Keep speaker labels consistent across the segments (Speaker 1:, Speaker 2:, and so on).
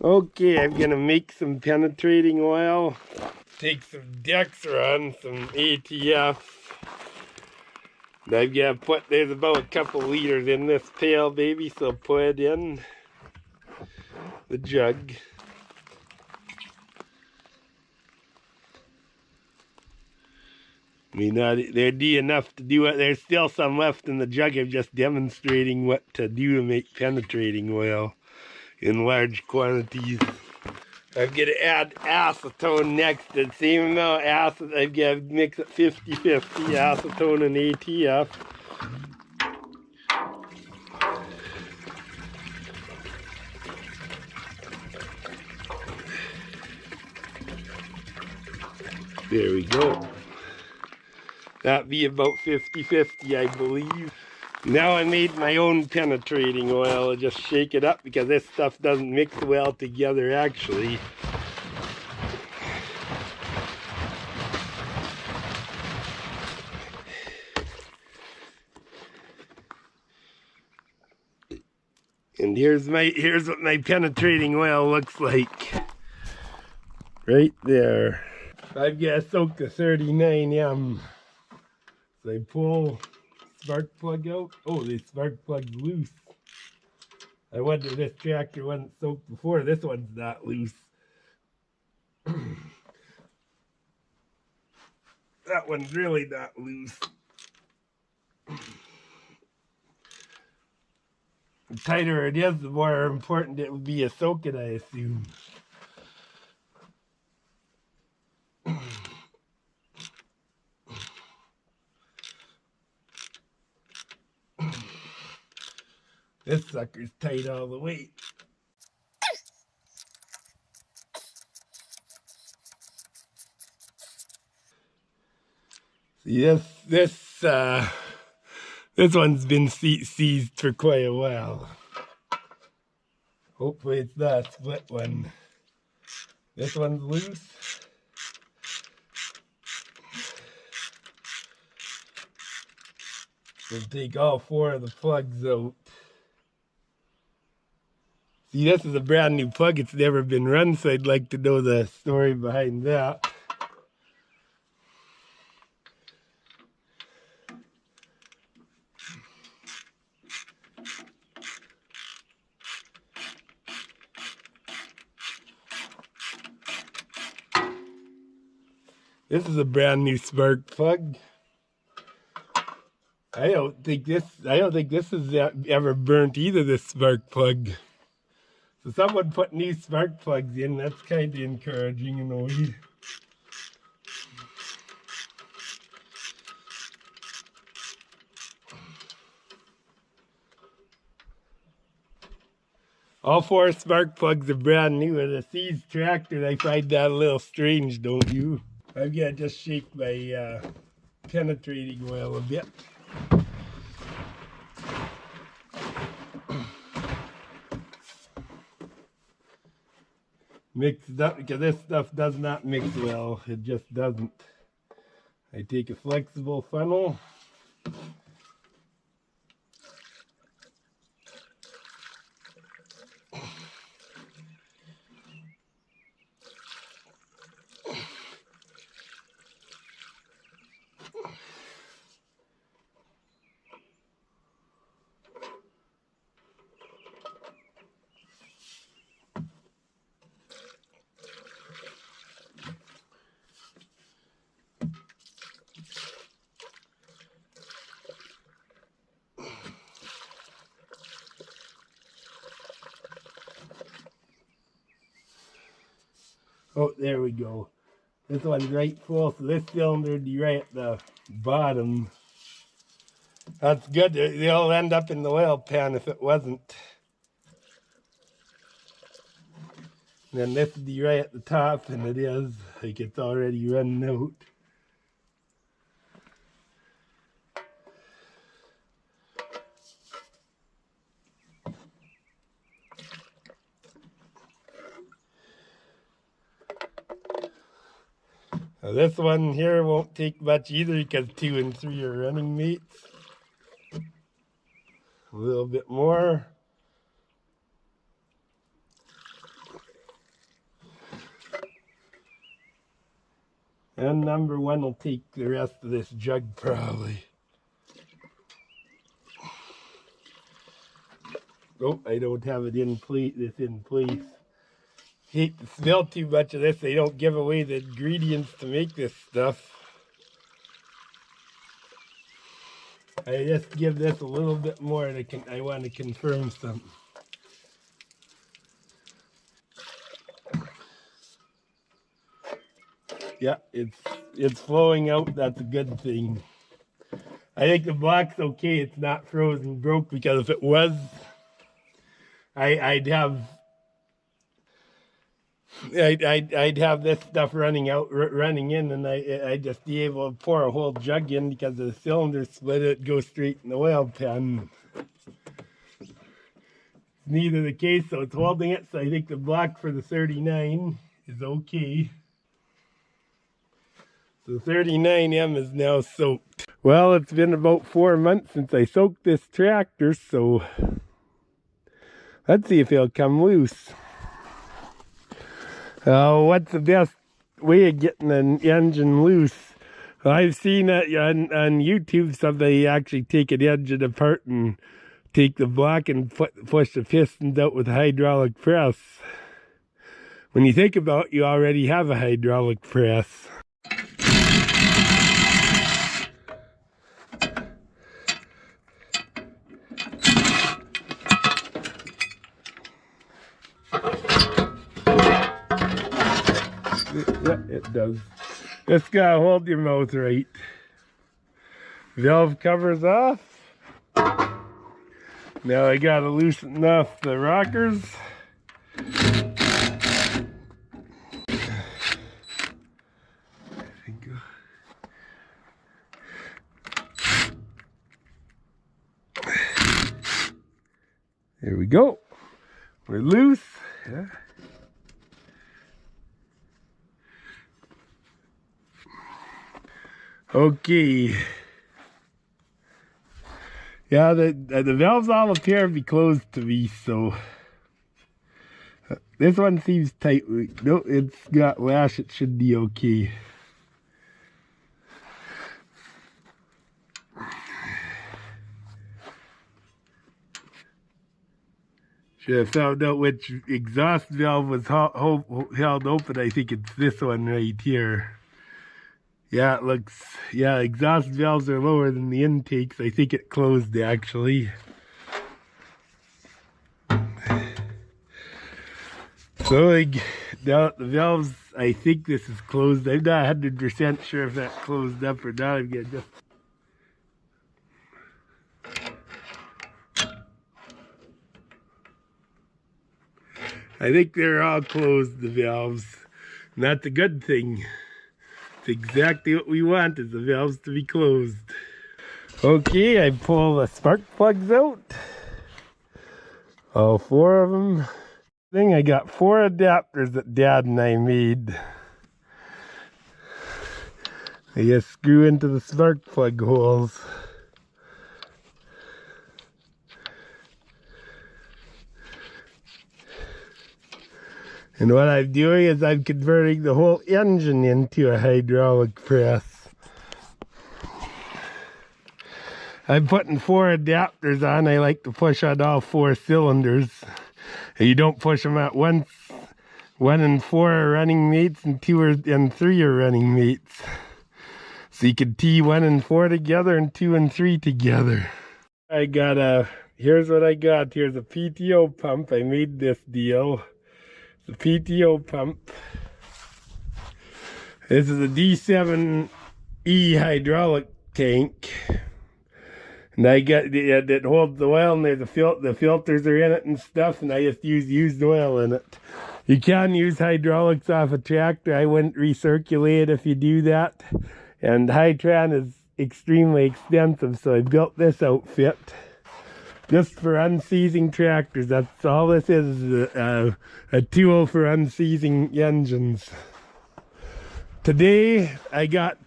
Speaker 1: Okay, I'm gonna make some penetrating oil. Take some Dexron, some ATF. And I've got to put, there's about a couple liters in this pail, baby, so put it in the jug. I mean, there'd be enough to do it. There's still some left in the jug. I'm just demonstrating what to do to make penetrating oil in large quantities. I'm going to add acetone next. The same amount of acid. I've got to mix it 50-50, acetone and ATF. There we go. That'd be about 50-50, I believe. Now I made my own penetrating oil. I'll just shake it up because this stuff doesn't mix well together actually. And here's what my penetrating oil looks like. Right there. I've got to soak the 39M. So I pull spark plug out. Oh, the spark plug's loose. I wonder if this tractor wasn't soaked before. This one's not loose. That one's really not loose. The tighter it is, the more important it would be to soak it, I assume. This sucker's tight all the way. See, this one's been seized for quite a while. Hopefully it's not a split one. This one's loose. We'll take all 4 of the plugs out. See, this is a brand new plug. It's never been run, so I'd like to know the story behind that. This is a brand new spark plug. I don't think this has ever burnt either, this spark plug. So someone put new spark plugs in. That's kind of encouraging in a way. All 4 spark plugs are brand new. And a seized tractor, I find that a little strange, don't you? I've got to just shake my penetrating oil a bit. Mix it up because this stuff does not mix well. It just doesn't. I take a flexible funnel. Oh, there we go. This one's right full, so this cylinder would be right at the bottom. That's good. They'll end up in the oil pan if it wasn't. And then this would be right at the top, and it is. Like it's already running out. Now this one here won't take much either because 2 and 3 are running mates. A little bit more. And number one will take the rest of this jug probably. Oh, I don't have it in place. This in place. Hate to smell too much of this. They don't give away the ingredients to make this stuff. I just give this a little bit more. I want to confirm something. Yeah, it's flowing out. That's a good thing. I think the block's okay. It's not frozen broke, because if it was, I'd have this stuff running in, and I'd just be able to pour a whole jug in, because the cylinder split, it goes straight in the oil pan. Neither the case, so it's holding it. So I think the block for the 39 is okay. The 39M is now soaked. Well, it's been about 4 months since I soaked this tractor, so let's see if it'll come loose. What's the best way of getting an engine loose? Well, I've seen it on YouTube. Somebody actually take an engine apart and take the block and push the pistons out with a hydraulic press. When you think about it, you already have a hydraulic press. Yeah, it does. Just gotta hold your mouth right. Valve covers off. Now I gotta loosen off the rockers. There we go. We're loose. Yeah. Okay. Yeah, the valves all appear to be closed to me, so this one seems tight. No, it's got lash. It should be okay. Should have found out which exhaust valve was held open. I think it's this one right here. Yeah, it looks, yeah, exhaust valves are lower than the intakes. I think it closed actually. So now the valves, I think this is closed. I'm not 100% sure if that closed up or not. I'm gonna just... I think they're all closed, the valves. And that's a good thing. It's exactly what we want, is the valves to be closed. Okay, I pull the spark plugs out. All 4 of them. I got 4 adapters that Dad and I made. I just screw into the spark plug holes. And what I'm doing is I'm converting the whole engine into a hydraulic press. I'm putting 4 adapters on. I like to push on all 4 cylinders. You don't push them at once. 1 and 4 are running mates, and 2 and 3 are running mates. So you can tee 1 and 4 together and 2 and 3 together. I got here's what I got. Here's a PTO pump. I made this deal. The PTO pump. This is a D7E hydraulic tank. And I got that holds the oil, and there's the filters are in it and stuff, and I just use used oil in it. You can use hydraulics off a tractor. I wouldn't recirculate if you do that. And Hytran is extremely expensive, so I built this outfit just for unseizing tractors. That's all this is a tool for unseizing engines. Today I got,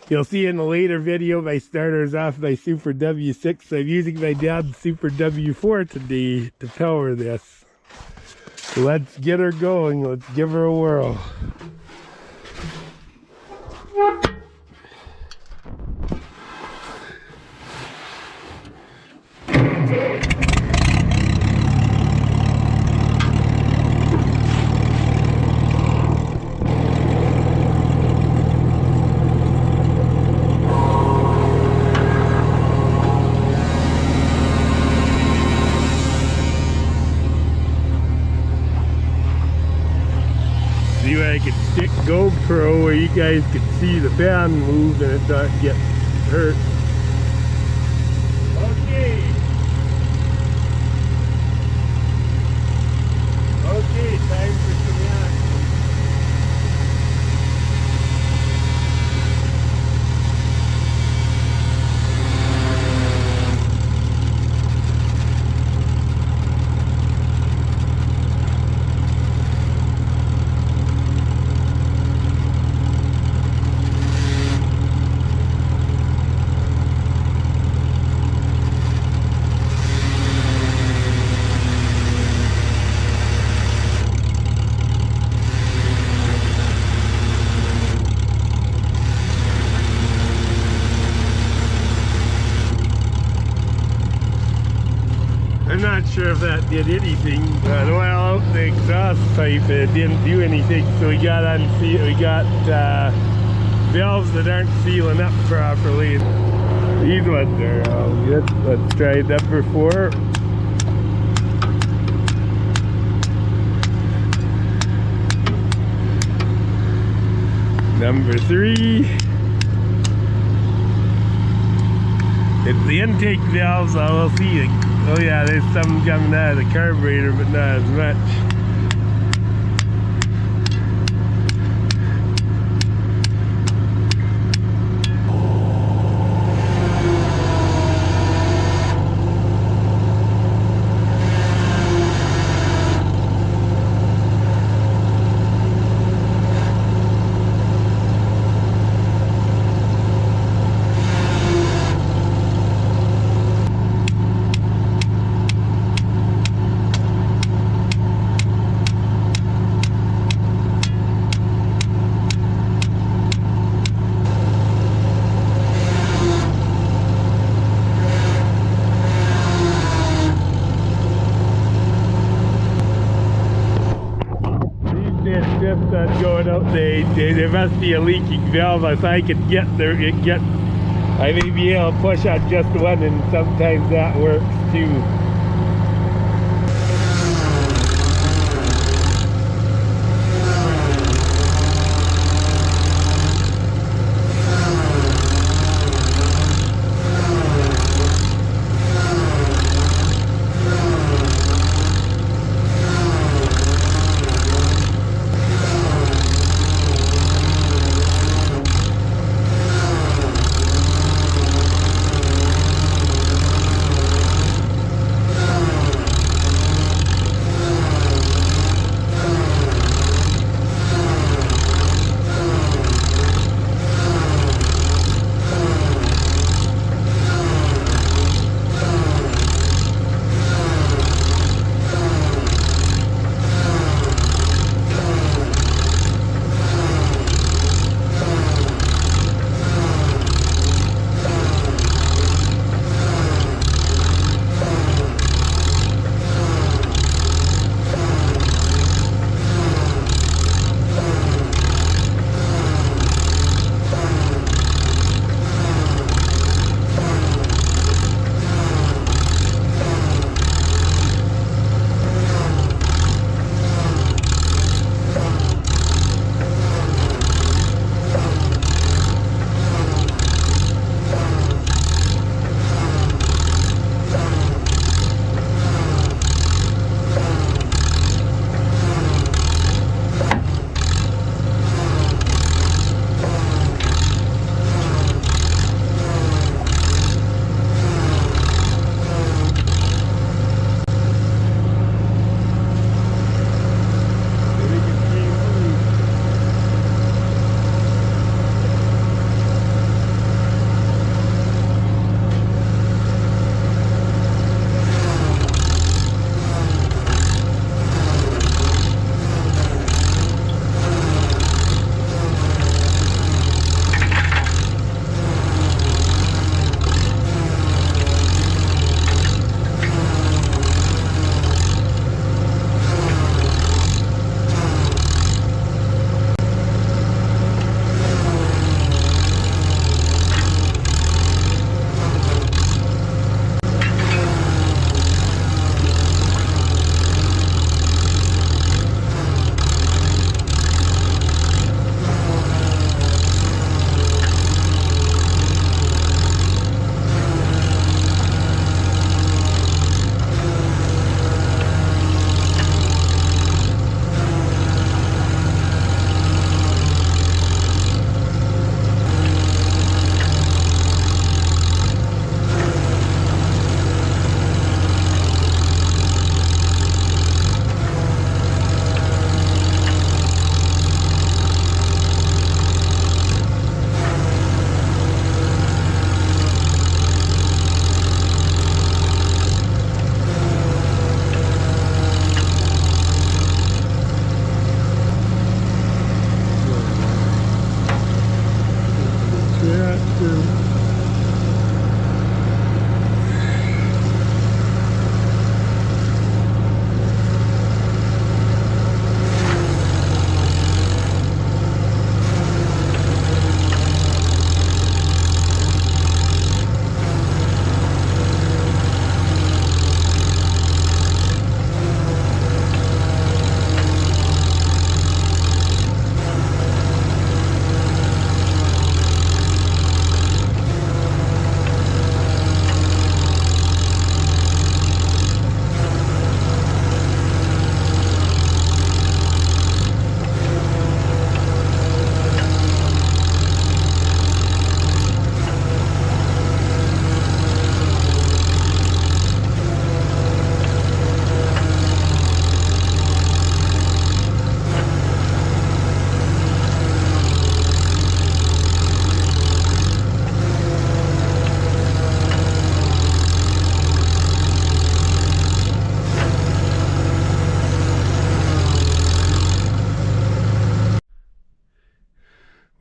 Speaker 1: you'll see in a later video, my starters off my Super W6. So I'm using my dad's Super W4 today to power this. So let's get her going. Let's give her a whirl. I could stick GoPro where you guys could see the fan move and it not get hurt. Okay. Okay, time for some action. I'm not sure if that did anything. Well, out the exhaust pipe it didn't do anything, so we got valves that aren't sealing up properly. These ones are all good. Let's try number 4. Number 3. It's the intake valves, I will see. Oh yeah, there's some coming out of the carburetor, but not as much. Just not going out. There must be a leaking valve. If I could get there, I may be able to push on just one, and sometimes that works too.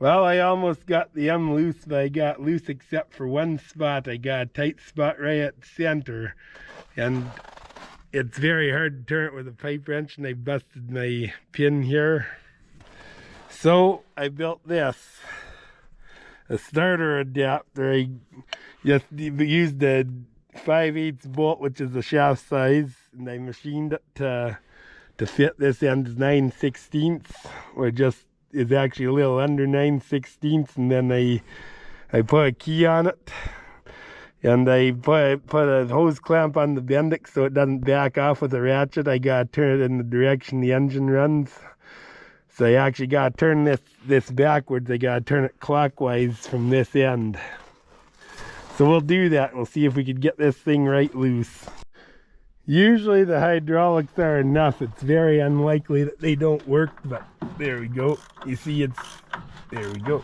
Speaker 1: Well, I almost got the loose, but I got loose except for one spot. I got a tight spot right at the center, and it's very hard to turn it with a pipe wrench, and I busted my pin here. So I built this, a starter adapter. I just used a 5/8 bolt, which is the shaft size, and I machined it to fit this end 9/16, or just is actually a little under 9/16, and then I put a key on it, and I put a hose clamp on the bendix so it doesn't back off with a ratchet. I gotta turn it in the direction the engine runs. So I actually gotta turn this backwards. I gotta turn it clockwise from this end. So we'll do that. We'll see if we could get this thing right loose. Usually the hydraulics are enough. It's very unlikely that they don't work, but there we go. You see, there we go.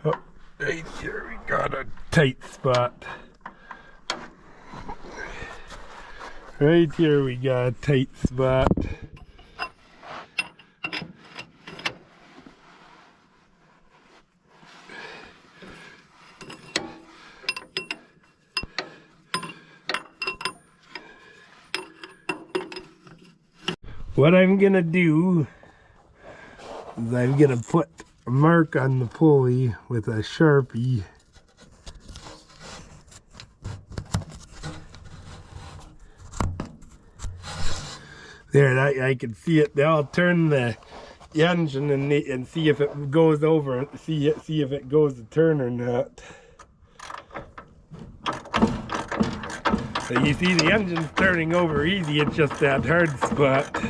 Speaker 1: Oh, right here we got a tight spot. Right here we got a tight spot. What I'm gonna do is I'm gonna put a mark on the pulley with a Sharpie. There, I can see it. Now I'll turn the engine and see if it goes over. See if it goes to turn or not. So you see the engine's turning over easy. It's just that hard spot.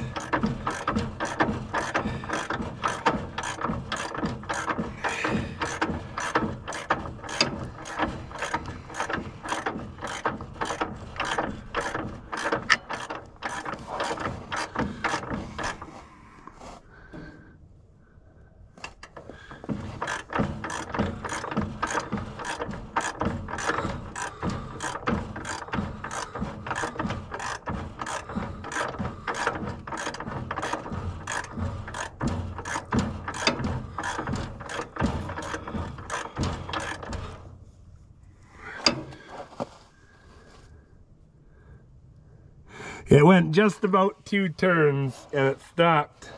Speaker 1: It went just about 2 turns and it stopped.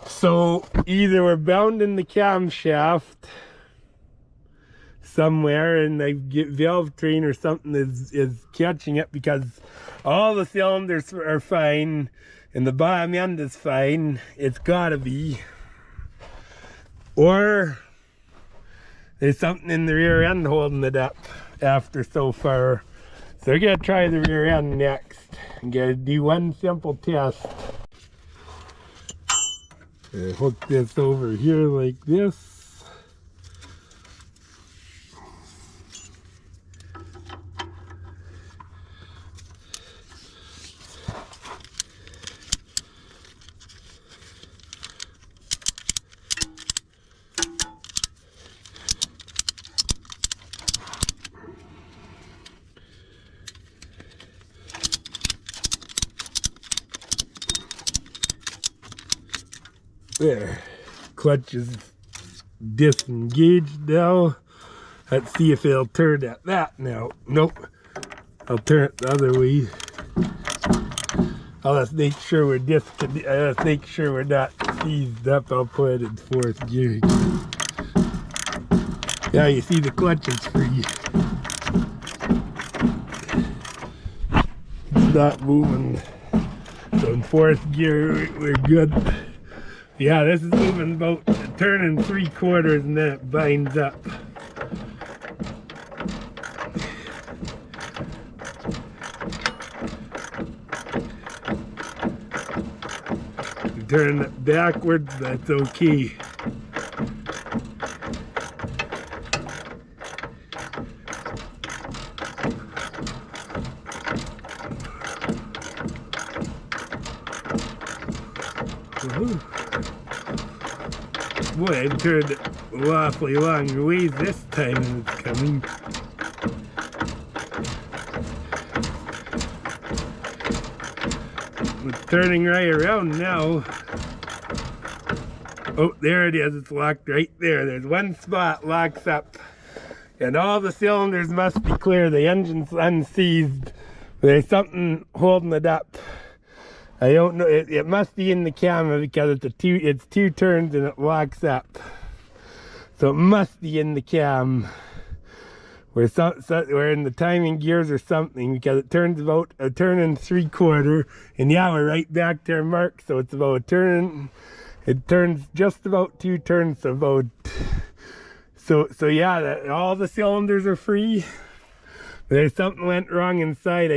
Speaker 1: So either we're bound in the camshaft somewhere and the valve train or something is catching it, because all the cylinders are fine and the bottom end is fine. It's gotta be. Or there's something in the rear end holding it up after so far. So we're gonna try the rear end next. I'm gonna do one simple test. Hook this over here like this. There, clutch is disengaged now. Let's see if it'll turn at that now. Nope, I'll turn it the other way. Let's make sure we're let's make sure we're not seized up. I'll put it in 4th gear. Yeah, you see the clutch is free. It's not moving. So in 4th gear, we're good. Yeah, this is moving about a turn and 3/4 and then it binds up. Turning it backwards, that's okay. Woohoo. Boy, I've turned awfully long ways this time and it's coming. It's turning right around now. Oh, there it is. It's locked right there. There's one spot locks up. And all the cylinders must be clear. The engine's unseized. There's something holding it up. I don't know. It must be in the camera because it's two turns and it locks up. So it must be in the cam. We're in the timing gears or something because it turns about a turn and 3/4. And yeah, we're right back to our mark. So it's about a turn. It turns just about 2 turns. So about. So yeah, all the cylinders are free. There's something went wrong inside.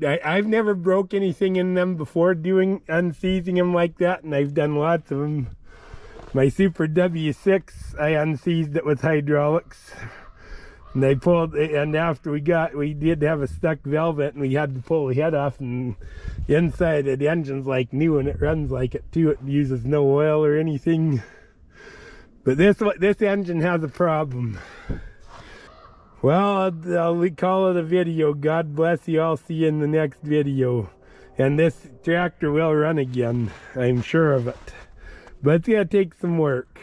Speaker 1: I've never broke anything in them before doing unseizing them like that, and I've done lots of them. My Super W6, I unseized it with hydraulics, and I pulled. And after we did have a stuck velvet, and we had to pull the head off, and the inside of the engine's like new, and it runs like it too. It uses no oil or anything. But this engine has a problem. Well, we call it a video. God bless you. I'll see you in the next video. And this tractor will run again. I'm sure of it. But it's going to take some work.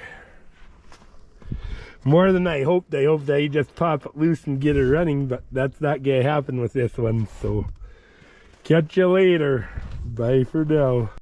Speaker 1: More than I hoped. I hoped I just pop it loose and get it running. But that's not going to happen with this one. So, catch you later. Bye for now.